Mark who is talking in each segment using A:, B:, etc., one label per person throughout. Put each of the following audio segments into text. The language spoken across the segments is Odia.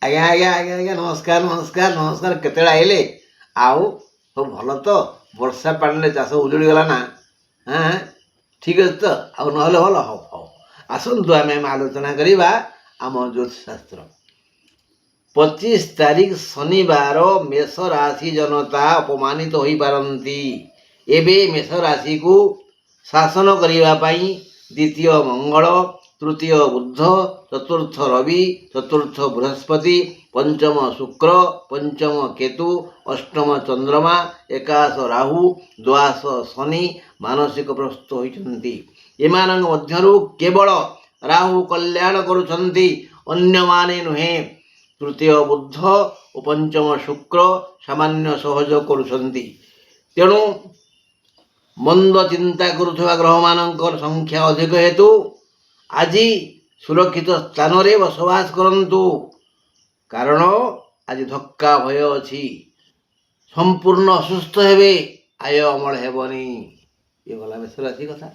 A: ଆଜ୍ଞା ଆଜ୍ଞା ଆଜ୍ଞା ଆଜ୍ଞା ନମସ୍କାର ନମସ୍କାର ନମସ୍କାର। କେତେବେଳେ ଆଇଲେ? ଆଉ ସବୁ ଭଲ ତ? ବର୍ଷା ପାଣିରେ ଚାଷ ଉଜୁଡ଼ି ଗଲା ନା? ହଁ ଠିକ୍ ଅଛି ତ? ଆଉ ନହେଲେ ଭଲ? ହଉ ହଉ, ଆସନ୍ତୁ ଆମେ ଆଲୋଚନା କରିବା ଆମ ଜ୍ୟୋତିଷଶାସ୍ତ୍ର। 25 ତାରିଖ ଶନିବାର ମେଷ ରାଶି ଜନତା ଅପମାନିତ ହୋଇପାରନ୍ତି। ଏବେ ମେଷ ରାଶିକୁ ଶାସନ କରିବା ପାଇଁ ଦ୍ୱିତୀୟ ମଙ୍ଗଳ, ତୃତୀୟ ବୁଧ, ଚତୁର୍ଥ ରବି, ଚତୁର୍ଥ ବୃହସ୍ପତି, ପଞ୍ଚମ ଶୁକ୍ର, ପଞ୍ଚମ କେତୁ, ଅଷ୍ଟମ ଚନ୍ଦ୍ରମା, ଏକାଦଶ ରାହୁ, ଦ୍ୱାଦଶ ଶନି ମାନସିକ ପ୍ରସ୍ତୁତ ହୋଇଛନ୍ତି। ଏମାନଙ୍କ ମଧ୍ୟରୁ କେବଳ ରାହୁ କଲ୍ୟାଣ କରୁଛନ୍ତି, ଅନ୍ୟମାନେ ନୁହେଁ। ତୃତୀୟ ବୁଧ ଓ ପଞ୍ଚମ ଶୁକ୍ର ସାମାନ୍ୟ ସହଯୋଗ କରୁଛନ୍ତି। ତେଣୁ ମନ୍ଦ ଚିନ୍ତା କରୁଥିବା ଗ୍ରହମାନଙ୍କର ସଂଖ୍ୟା ଅଧିକ ହେତୁ ଆଜି ସୁରକ୍ଷିତ ସ୍ଥାନରେ ବସବାସ କରନ୍ତୁ। କାରଣ ଆଜି ଧକ୍କା ଭୟ ଅଛି। ସମ୍ପୂର୍ଣ୍ଣ ଅସୁସ୍ଥ ହେବେ, ଆୟ ଅମଳ ହେବନି। ଇଏ ଗଲା ମେଷ ରାଶି କଥା।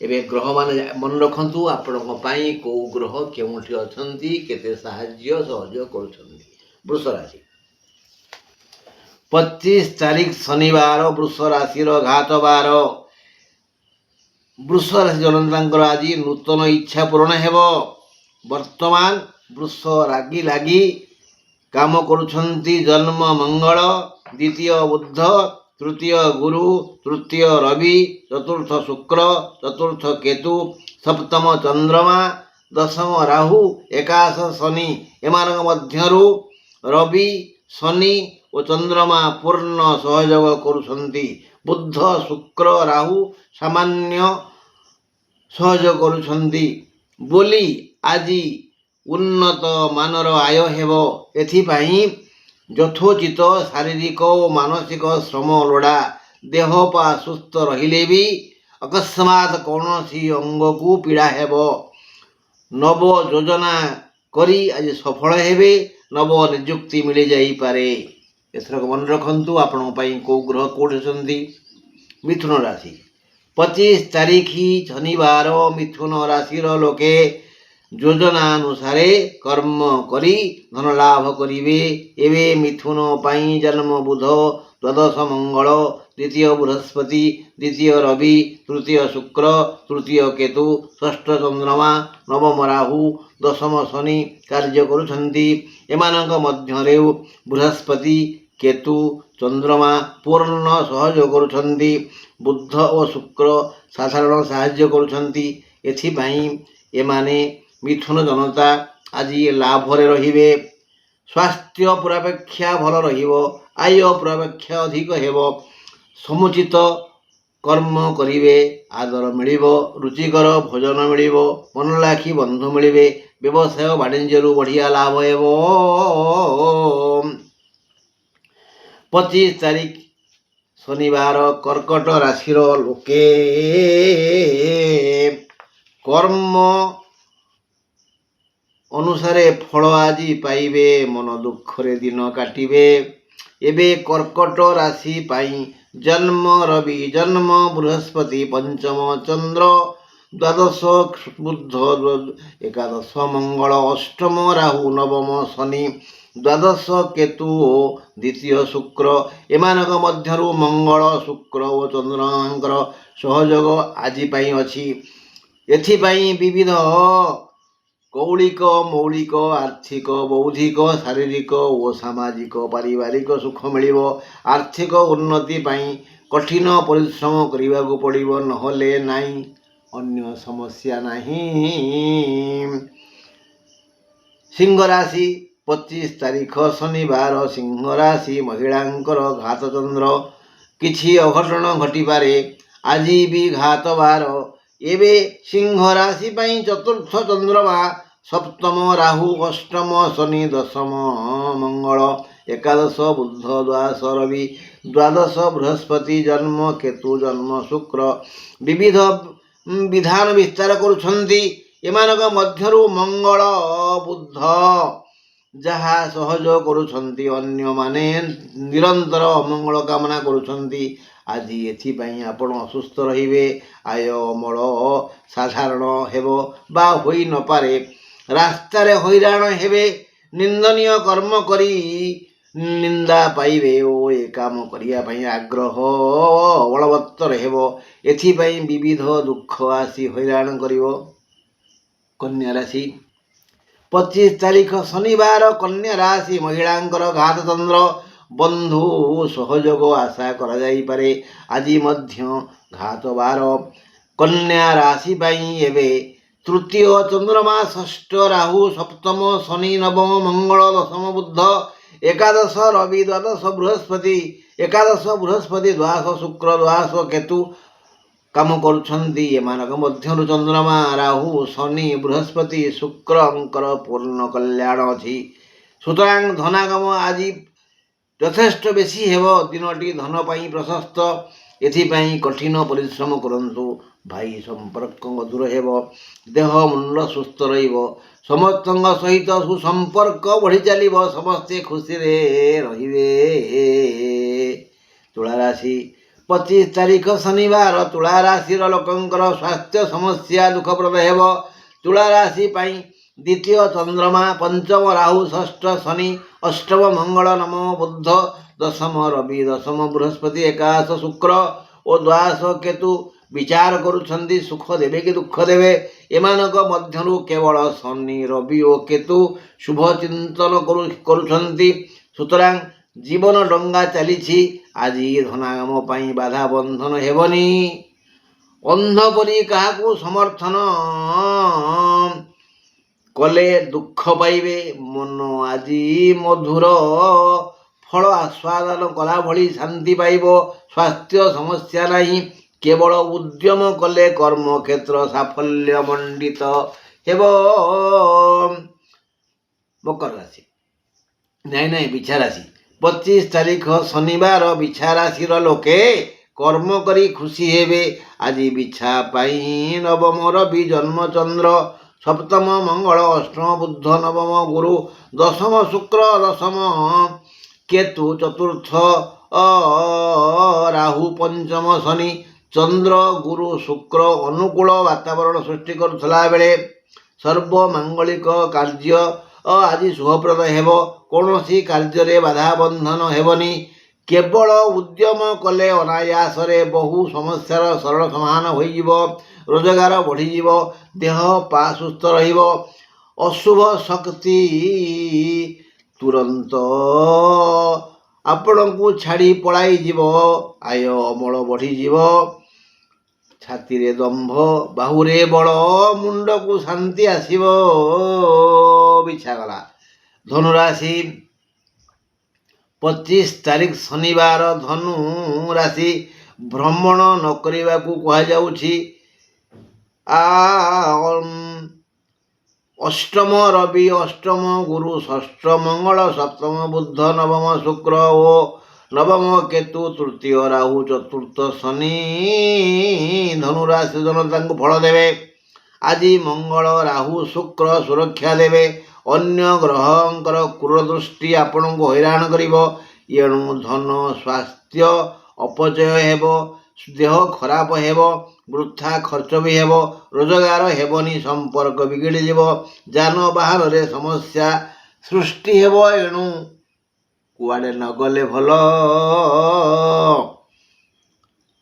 A: ଏବେ ଗ୍ରହମାନେ ମନେ ରଖନ୍ତୁ ଆପଣଙ୍କ ପାଇଁ କେଉଁ ଗ୍ରହ କେଉଁଠି ଅଛନ୍ତି, କେତେ ସାହାଯ୍ୟ ସହଯୋଗ କରୁଛନ୍ତି। ବୃଷ ରାଶି 25 ତାରିଖ ଶନିବାର ବୃଷ ରାଶିର ଘାତ ବାର। ବୃଷ ରାଶି ଜନତାଙ୍କର ଆଜି ନୂତନ ଇଚ୍ଛା ପୂରଣ ହେବ। ବର୍ତ୍ତମାନ ବୃଷ ଲାଗି ଲାଗି କାମ କରୁଛନ୍ତି ଜନ୍ମ ମଙ୍ଗଳ, ଦ୍ୱିତୀୟ ବୁଧ, ତୃତୀୟ ଗୁରୁ, ତୃତୀୟ ରବି, ଚତୁର୍ଥ ଶୁକ୍ର, ଚତୁର୍ଥ କେତୁ, ସପ୍ତମ ଚନ୍ଦ୍ରମା, ଦଶମ ରାହୁ, ଏକାଦଶ ଶନି। ଏମାନଙ୍କ ମଧ୍ୟରୁ ରବି, ଶନି ଓ ଚନ୍ଦ୍ରମା ପୂର୍ଣ୍ଣ ସହଯୋଗ କରୁଛନ୍ତି। ବୁଧ, ଶୁକ୍ର, ରାହୁ ସାମାନ୍ୟ ସହଯୋଗ କରୁଛନ୍ତି ବୋଲି ଆଜି ଉନ୍ନତ ମାନର ଆୟ ହେବ। ଏଥିପାଇଁ ଯଥୋଚିତ ଶାରୀରିକ ଓ ମାନସିକ ଶ୍ରମ ଲୋଡ଼ା। ଦେହ ପା ସୁସ୍ଥ ରହିଲେ ବି ଅକସ୍ମାତ୍ କୌଣସି ଅଙ୍ଗକୁ ପୀଡ଼ା ହେବ। ନବ ଯୋଜନା କରି ଆଜି ସଫଳ ହେବେ। ନବ ନିଯୁକ୍ତି ମିଳିଯାଇପାରେ। ଏଥରକ ମନେ ରଖନ୍ତୁ ଆପଣଙ୍କ ପାଇଁ କେଉଁ ଗ୍ରହ କେଉଁଠି ଅଛନ୍ତି। ମିଥୁନ ରାଶି 25 ତାରିଖ ଶନିବାର ମିଥୁନ ରାଶିର ଲୋକେ ଯୋଜନାନୁସାରେ କର୍ମ କରି ଧନ ଲାଭ କରିବେ। ଏବେ ମିଥୁନ ପାଇଁ ଜନ୍ମ ବୁଧ, ଦ୍ୱାଦଶ ମଙ୍ଗଳ, ଦ୍ୱିତୀୟ ବୃହସ୍ପତି, ଦ୍ୱିତୀୟ ରବି, ତୃତୀୟ ଶୁକ୍ର, ତୃତୀୟ କେତୁ, ଷଷ୍ଠ ଚନ୍ଦ୍ରମା, ନବମ ରାହୁ, ଦଶମ ଶନି କାର୍ଯ୍ୟ କରୁଛନ୍ତି। ଏମାନଙ୍କ ମଧ୍ୟରେ ବୃହସ୍ପତି, କେତୁ, ଚନ୍ଦ୍ରମା ପୂର୍ଣ୍ଣ ସହଯୋଗ କରୁଛନ୍ତି। ବୁଧ ଓ ଶୁକ୍ର ସାଧାରଣ ସାହାଯ୍ୟ କରୁଛନ୍ତି। ଏଥିପାଇଁ ଏମାନେ ମିଥୁନ ଜନତା ଆଜି ଲାଭରେ ରହିବେ। ସ୍ୱାସ୍ଥ୍ୟ ପୂର୍ବାପେକ୍ଷା ଭଲ ରହିବ। ଆୟ ପୂର୍ବାପେକ୍ଷା ଅଧିକ ହେବ। ସମୁଚିତ କର୍ମ କରିବେ, ଆଦର ମିଳିବ। ରୁଚିକର ଭୋଜନ ମିଳିବ। ମନଲାଖି ବନ୍ଧୁ ମିଳିବେ। ବ୍ୟବସାୟ ବାଣିଜ୍ୟରୁ ବଢ଼ିଆ ଲାଭ ହେବ। 25 ତାରିଖ ଶନିବାର କର୍କଟ ରାଶିର ଲୋକେ କର୍ମ ଅନୁସାରେ ଫଳ ଆଜି ପାଇବେ। ମନ ଦୁଃଖରେ ଦିନ କାଟିବେ। ଏବେ କର୍କଟ ରାଶି ପାଇଁ ଜନ୍ମ ରବି, ଜନ୍ମ ବୃହସ୍ପତି, ପଞ୍ଚମ ଚନ୍ଦ୍ର, ଦ୍ୱାଦଶ ବୁଧ, ଏକାଦଶ ମଙ୍ଗଳ, ଅଷ୍ଟମ ରାହୁ, ନବମ ଶନି, ଦ୍ୱାଦଶ କେତୁ ଓ ଦ୍ୱିତୀୟ ଶୁକ୍ର। ଏମାନଙ୍କ ମଧ୍ୟରୁ ମଙ୍ଗଳ, ଶୁକ୍ର ଓ ଚନ୍ଦ୍ରଙ୍କର ସହଯୋଗ ଆଜି ପାଇଁ ଅଛି। ଏଥିପାଇଁ ବିବିଧ କୌଳିକ, ମୌଳିକ, ଆର୍ଥିକ, ବୌଦ୍ଧିକ, ଶାରୀରିକ ଓ ସାମାଜିକ ପାରିବାରିକ ସୁଖ ମିଳିବ। ଆର୍ଥିକ ଉନ୍ନତି ପାଇଁ କଠିନ ପରିଶ୍ରମ କରିବାକୁ ପଡ଼ିବ, ନହେଲେ ନାହିଁ। ଅନ୍ୟ ସମସ୍ୟା ନାହିଁ। ସିଂହ ରାଶି 25 ତାରିଖ ଶନିବାର ସିଂହ ରାଶି ମହିଳାଙ୍କର ଘାତ ଚନ୍ଦ୍ର। କିଛି ଅଘଟଣ ଘଟିପାରେ। ଆଜି ବି ଘାତ ବାର। ଏବେ ସିଂହ ରାଶି ପାଇଁ ଚତୁର୍ଥ ଚନ୍ଦ୍ରମା, ସପ୍ତମ ରାହୁ, ଅଷ୍ଟମ ଶନି, ଦଶମ ମଙ୍ଗଳ, ଏକାଦଶ ବୁଧ, ଦ୍ୱାଦଶ ରବି, ଦ୍ୱାଦଶ ବୃହସ୍ପତି, ଜନ୍ମ କେତୁ, ଜନ୍ମ ଶୁକ୍ର ବିବିଧ ବିଧାନ ବିସ୍ତାର କରୁଛନ୍ତି। ଏମାନଙ୍କ ମଧ୍ୟରୁ ମଙ୍ଗଳ, ବୁଧ ଯାହା ସହଯୋଗ କରୁଛନ୍ତି, ଅନ୍ୟମାନେ ନିରନ୍ତର ଅମଙ୍ଗଳ କାମନା କରୁଛନ୍ତି। ଆଜି ଏଥିପାଇଁ ଆପଣ ଅସୁସ୍ଥ ରହିବେ। ଆୟ ଅମଳ ସାଧାରଣ ହେବ ବା ହୋଇ ନପାରେ। ରାସ୍ତାରେ ହଇରାଣ ହେବେ। ନିନ୍ଦନୀୟ କର୍ମ କରି ନିନ୍ଦା ପାଇବେ ଓ ଏ କାମ କରିବା ପାଇଁ ଆଗ୍ରହ ବଳବତ୍ତର ହେବ। ଏଥିପାଇଁ ବିବିଧ ଦୁଃଖ ଆସି ହଇରାଣ କରିବ। କନ୍ୟା ରାଶି 25 ତାରିଖ ଶନିବାର କନ୍ୟା ରାଶି ମହିଳାଙ୍କର ଘାତଚନ୍ଦ୍ର ବନ୍ଧୁ ସହଯୋଗ ଆଶା କରାଯାଇପାରେ। ଆଜି ମଧ୍ୟ ଘାତବାର। କନ୍ୟା ରାଶି ପାଇଁ ଏବେ ତୃତୀୟ ଚନ୍ଦ୍ରମା, ଷଷ୍ଠ ରାହୁ, ସପ୍ତମ ଶନି, ନବମ ମଙ୍ଗଳ, ଦଶମ ବୁଧ, ଏକାଦଶ ରବି, ଦ୍ୱାଦଶ ବୃହସ୍ପତି, ଦ୍ୱାଦଶ ଶୁକ୍ର, ଦ୍ୱାଦଶ କେତୁ କାମ କରୁଛନ୍ତି। ଏମାନଙ୍କ ମଧ୍ୟରୁ ଚନ୍ଦ୍ରମା, ରାହୁ, ଶନି, ବୃହସ୍ପତି, ଶୁକ୍ରଙ୍କର ପୂର୍ଣ୍ଣ କଲ୍ୟାଣ ଅଛି। ସୁତରାଂ ଧନାଗମ ଆଜି ଯଥେଷ୍ଟ ବେଶୀ ହେବ। ଦିନଟି ଧନ ପାଇଁ ପ୍ରଶସ୍ତ। ଏଥିପାଇଁ କଠିନ ପରିଶ୍ରମ କରନ୍ତୁ। ଭାଇ ସମ୍ପର୍କ ମଧୁର ହେବ। ଦେହ ମୁଣ୍ଡ ସୁସ୍ଥ ରହିବ। ସମସ୍ତଙ୍କ ସହିତ ସୁସମ୍ପର୍କ ବଢ଼ି ଚାଲିବ। ସମସ୍ତେ ଖୁସିରେ ରହିବେ। ତୁଳା ରାଶି 25 ତାରିଖ ଶନିବାର ତୁଳା ରାଶିର ଲୋକଙ୍କର ସ୍ୱାସ୍ଥ୍ୟ ସମସ୍ୟା ଦୁଃଖପ୍ରଦ ହେବ। ତୁଳା ରାଶି ପାଇଁ ଦ୍ୱିତୀୟ ଚନ୍ଦ୍ରମା, ପଞ୍ଚମ ରାହୁ, ଷଷ୍ଠ ଶନି, ଅଷ୍ଟମ ମଙ୍ଗଳ, ନବମ ବୁଧ, ଦଶମ ରବି, ଦଶମ ବୃହସ୍ପତି, ଏକାଦଶ ଶୁକ୍ର ଓ ଦ୍ୱାଦଶ କେତୁ ବିଚାର କରୁଛନ୍ତି। ସୁଖ ଦେବେ କି ଦୁଃଖ ଦେବେ। ଏମାନଙ୍କ ମଧ୍ୟରୁ କେବଳ ଶନି, ରବି ଓ କେତୁ ଶୁଭ ଚିନ୍ତନ କରୁଛନ୍ତି। ସୁତରାଂ ଜୀବନ ଡଙ୍ଗା ଚାଲିଛି। ଆଜି ଧନାଗମ ପାଇଁ ବାଧା ବନ୍ଧନ ହେବନି। ଅନ୍ଧ ପରି କାହାକୁ ସମର୍ଥନ କଲେ ଦୁଃଖ ପାଇବେ। ମନ ଆଜି ମଧୁର ଫଳ ଆସ୍ୱାଦନ କଲା ଭଳି ଶାନ୍ତି ପାଇବ। ସ୍ୱାସ୍ଥ୍ୟ ସମସ୍ୟା ନାହିଁ। କେବଳ ଉଦ୍ୟମ କଲେ କର୍ମକ୍ଷେତ୍ର ସାଫଲ୍ୟ ମଣ୍ଡିତ ହେବ। ମକର ରାଶି ବିଛା ରାଶି 25 ତାରିଖ ଶନିବାର ବିଛା ରାଶିର ଲୋକେ କର୍ମ କରି ଖୁସି ହେବେ। ଆଜି ବିଛା ପାଇଁ ନବମ ରବି, ଜନ୍ମଚନ୍ଦ୍ର, ସପ୍ତମ ମଙ୍ଗଳ, ଅଷ୍ଟମ ବୁଧ, ନବମ ଗୁରୁ, ଦଶମ ଶୁକ୍ର, ଦଶମ କେତୁ, ଚତୁର୍ଥ ରାହୁ, ପଞ୍ଚମ ଶନି, ଚନ୍ଦ୍ର, ଗୁରୁ, ଶୁକ୍ର ଅନୁକୂଳ ବାତାବରଣ ସୃଷ୍ଟି କରୁଥିଲା ବେଳେ ସର୍ବମାଙ୍ଗଳିକ କାର୍ଯ୍ୟ ଆଜି ଶୁଭପ୍ରଦ ହେବ। କୌଣସି କାର୍ଯ୍ୟରେ ବାଧା ବନ୍ଧନ ହେବନି। କେବଳ ଉଦ୍ୟମ କଲେ ଅନାୟାସରେ ବହୁ ସମସ୍ୟାର ସରଳ ସମାଧାନ ହୋଇଯିବ। ରୋଜଗାର ବଢ଼ିଯିବ। ଦେହ ପା ସୁସ୍ଥ ରହିବ। ଅଶୁଭ ଶକ୍ତି ତୁରନ୍ତ ଆପଣଙ୍କୁ ଛାଡ଼ି ପଳାଇଯିବ। ଆୟ ଅମଳ ବଢ଼ିଯିବ। ଛାତିରେ ଦମ୍ଭ, ବାହୁରେ ବଳ, ମୁଣ୍ଡକୁ ଶାନ୍ତି ଆସିବ। ବିଛାଗଲା। ଧନୁରାଶି 25 ତାରିଖ ଶନିବାର ଧନୁ ରାଶି ଭ୍ରମଣ ନ କରିବାକୁ କୁହାଯାଉଛି। ଅଷ୍ଟମ ରବି, ଅଷ୍ଟମ ଗୁରୁ, ଷଷ୍ଠ ମଙ୍ଗଳ, ସପ୍ତମ ବୁଧ, ନବମ ଶୁକ୍ର ଓ ନବମ କେତୁ, ତୃତୀୟ ରାହୁ, ଚତୁର୍ଥ ଶନି ଧନୁରାଶି ଜନତାଙ୍କୁ ଫଳ ଦେବେ। ଆଜି ମଙ୍ଗଳ, ରାହୁ, ଶୁକ୍ର ସୁରକ୍ଷା ଦେବେ। ଅନ୍ୟ ଗ୍ରହଙ୍କର କ୍ରୂର ଦୃଷ୍ଟି ଆପଣଙ୍କୁ ହଇରାଣ କରିବ। ଏଣୁ ଧନ ସ୍ୱାସ୍ଥ୍ୟ ଅପଚୟ ହେବ। ଦେହ ଖରାପ ହେବ। ବୃଥା ଖର୍ଚ୍ଚ ବି ହେବ। ରୋଜଗାର ହେବନି। ସମ୍ପର୍କ ବିଗିଡ଼ିଯିବ। ଯାନବାହନରେ ସମସ୍ୟା ସୃଷ୍ଟି ହେବ। ଏଣୁ କୁଆଡ଼େ ନ ଗଲେ ଭଲ।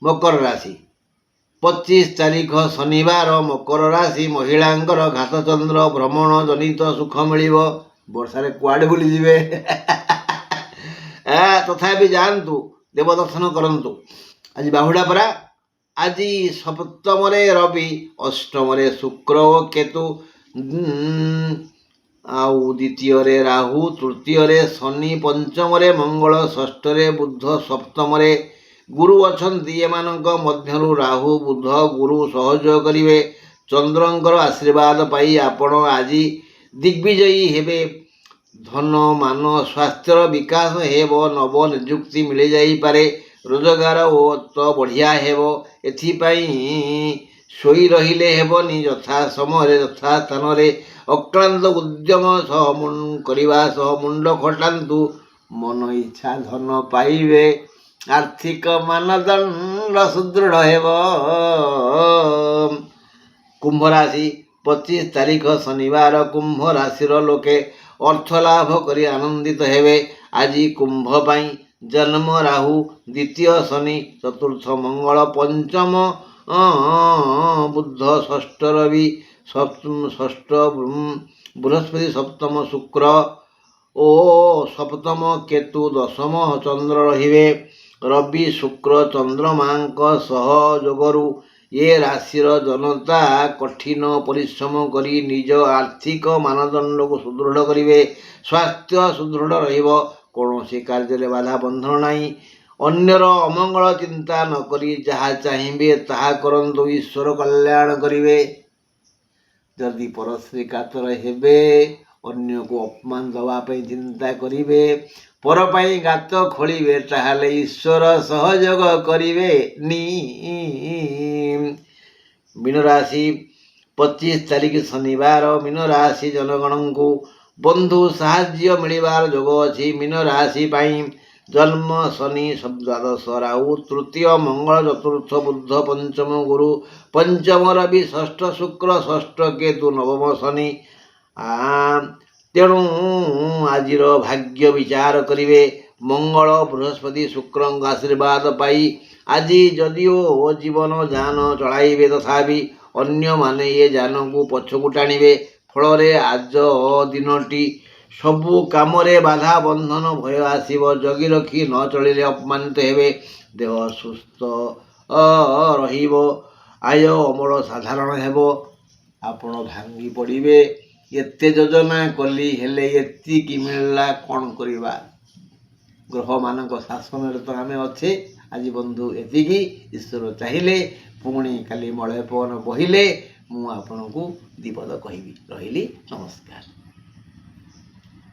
A: ମକର ରାଶି 25 ତାରିଖ ଶନିବାର ମକର ରାଶି ମହିଳାଙ୍କର ଘାତଚନ୍ଦ୍ର ଭ୍ରମଣ ଜନିତ ସୁଖ ମିଳିବ। ବର୍ଷାରେ କୁଆଡ଼େ ବୁଲିଯିବେ। ତଥାପି ଯାଆନ୍ତୁ, ଦେବ ଦର୍ଶନ କରନ୍ତୁ। ଆଜି ବାହୁଡ଼ା ପରା। ଆଜି ସପ୍ତମରେ ରବି, ଅଷ୍ଟମରେ ଶୁକ୍ର ଓ କେତୁ, ଆଉ ଦ୍ୱିତୀୟରେ ରାହୁ, ତୃତୀୟରେ ଶନି, ପଞ୍ଚମରେ ମଙ୍ଗଳ, ଷଷ୍ଠରେ ବୁଧ, ସପ୍ତମରେ ଗୁରୁ ଅଛନ୍ତି। ଏମାନଙ୍କ ମଧ୍ୟରୁ ରାହୁ, ବୁଧ, ଗୁରୁ ସହଯୋଗ କରିବେ। ଚନ୍ଦ୍ରଙ୍କର ଆଶୀର୍ବାଦ ପାଇ ଆପଣ ଆଜି ଦିଗ୍ବିଜୟୀ ହେବେ। ଧନ ମାନ ସ୍ୱାସ୍ଥ୍ୟର ବିକାଶ ହେବ। ନବ ନିଯୁକ୍ତି ମିଳିଯାଇପାରେ। ରୋଜଗାର ତ ବଢ଼ିଆ ହେବ। ଏଥିପାଇଁ ଶୋଇ ରହିଲେ ହେବନି। ଯଥା ସମୟରେ ଯଥା ସ୍ଥାନରେ ଅକ୍ଳାନ୍ତ ଉଦ୍ୟମ କରିବା ସହ ମୁଣ୍ଡ ଖଟାନ୍ତୁ। ମନ ଇଚ୍ଛା ଧନ ପାଇବେ। ଆର୍ଥିକ ମାନଦଣ୍ଡ ସୁଦୃଢ଼ ହେବ। କୁମ୍ଭ ରାଶି 25 ତାରିଖ ଶନିବାର କୁମ୍ଭ ରାଶିର ଲୋକେ ଅର୍ଥ ଲାଭ କରି ଆନନ୍ଦିତ ହେବେ। ଆଜି କୁମ୍ଭ ପାଇଁ ଜନ୍ମ ରାହୁ, ଦ୍ୱିତୀୟ ଶନି, ଚତୁର୍ଥ ମଙ୍ଗଳ, ପଞ୍ଚମ ବୁଧ, ଷଷ୍ଠ ରବି, ଷଷ୍ଠ ବୃହସ୍ପତି, ସପ୍ତମ ଶୁକ୍ର ଓ ସପ୍ତମ କେତୁ, ଦଶମ ଚନ୍ଦ୍ର ରହିବେ। ରବି ଶୁକ୍ର ଚନ୍ଦ୍ରମାଙ୍କ ସହଯୋଗରୁ ଏ ରାଶିର ଜନତା କଠିନ ପରିଶ୍ରମ କରି ନିଜ ଆର୍ଥିକ ମାନଦଣ୍ଡକୁ ସୁଦୃଢ଼ କରିବେ। ସ୍ୱାସ୍ଥ୍ୟ ସୁଦୃଢ଼ ରହିବ। କୌଣସି କାର୍ଯ୍ୟରେ ବାଧା ବନ୍ଧନ ନାହିଁ। ଅନ୍ୟର ଅମଙ୍ଗଳ ଚିନ୍ତା ନ କରି ଯାହା ଚାହିଁବେ ତାହା କରନ୍ତୁ, ଈଶ୍ୱର କଲ୍ୟାଣ କରିବେ। ଯଦି ପରଶ୍ରୀ କାତର ହେବେ, ଅନ୍ୟକୁ ଅପମାନ ଦେବା ପାଇଁ ଚିନ୍ତା କରିବେ, ପର ପାଇଁ ଗାତ ଖୋଳିବେ, ତାହେଲେ ଈଶ୍ୱର ସହଯୋଗ କରିବେନି। ମୀନ ରାଶି 25 ତାରିଖ ଶନିବାର। ମୀନ ରାଶି ଜନଗଣଙ୍କୁ ବନ୍ଧୁ ସାହାଯ୍ୟ ମିଳିବାର ଯୋଗ ଅଛି। ମୀନ ରାଶି ପାଇଁ ଜନ୍ମ ଶନି, ଦ୍ୱାଦଶ ରାହୁ, ତୃତୀୟ ମଙ୍ଗଳ, ଚତୁର୍ଥ ବୁଧ, ପଞ୍ଚମ ଗୁରୁ, ପଞ୍ଚମ ରବି, ଷଷ୍ଠ ଶୁକ୍ର, ଷଷ୍ଠ କେତୁ, ନବମ ଶନି। ତେଣୁ ଆଜିର ଭାଗ୍ୟ ବିଚାର କରିବେ। ମଙ୍ଗଳ ବୃହସ୍ପତି ଶୁକ୍ରଙ୍କ ଆଶୀର୍ବାଦ ପାଇ ଆଜି ଯଦିଓ ଜୀବନ ଯାନ ଚଳାଇବେ, ତଥାପି ଅନ୍ୟମାନେ ଏ ଯାନକୁ ପଛକୁ ଟାଣିବେ। ଫଳରେ ଆଜ ଦିନଟି ସବୁ କାମରେ ବାଧା ବନ୍ଧନ ଭୟ ଆସିବ। ଜଗି ରଖି ନ ଚଳିଲେ ଅପମାନିତ ହେବେ। ଦେହ ସୁସ୍ଥ ରହିବ। ଆୟ ଅମଳ ସାଧାରଣ ହେବ। ଆପଣ ଭାଙ୍ଗି ପଡ଼ିବେ। ଏତେ ଯୋଜନା କଲି, ହେଲେ ଏତିକି ମିଳିଲା, କ'ଣ କରିବା? ଗ୍ରହମାନଙ୍କ ଶାସନରେ ତ ଆମେ ଅଛେ। ଆଜି ବନ୍ଧୁ ଏତିକି। ଈଶ୍ୱର ଚାହିଁଲେ ପୁଣି କାଲି ମଳୟ ପବନ ବହିଲେ ମୁଁ ଆପଣଙ୍କୁ ଦିପଦ କହିବି। ରହିଲି, ନମସ୍କାର।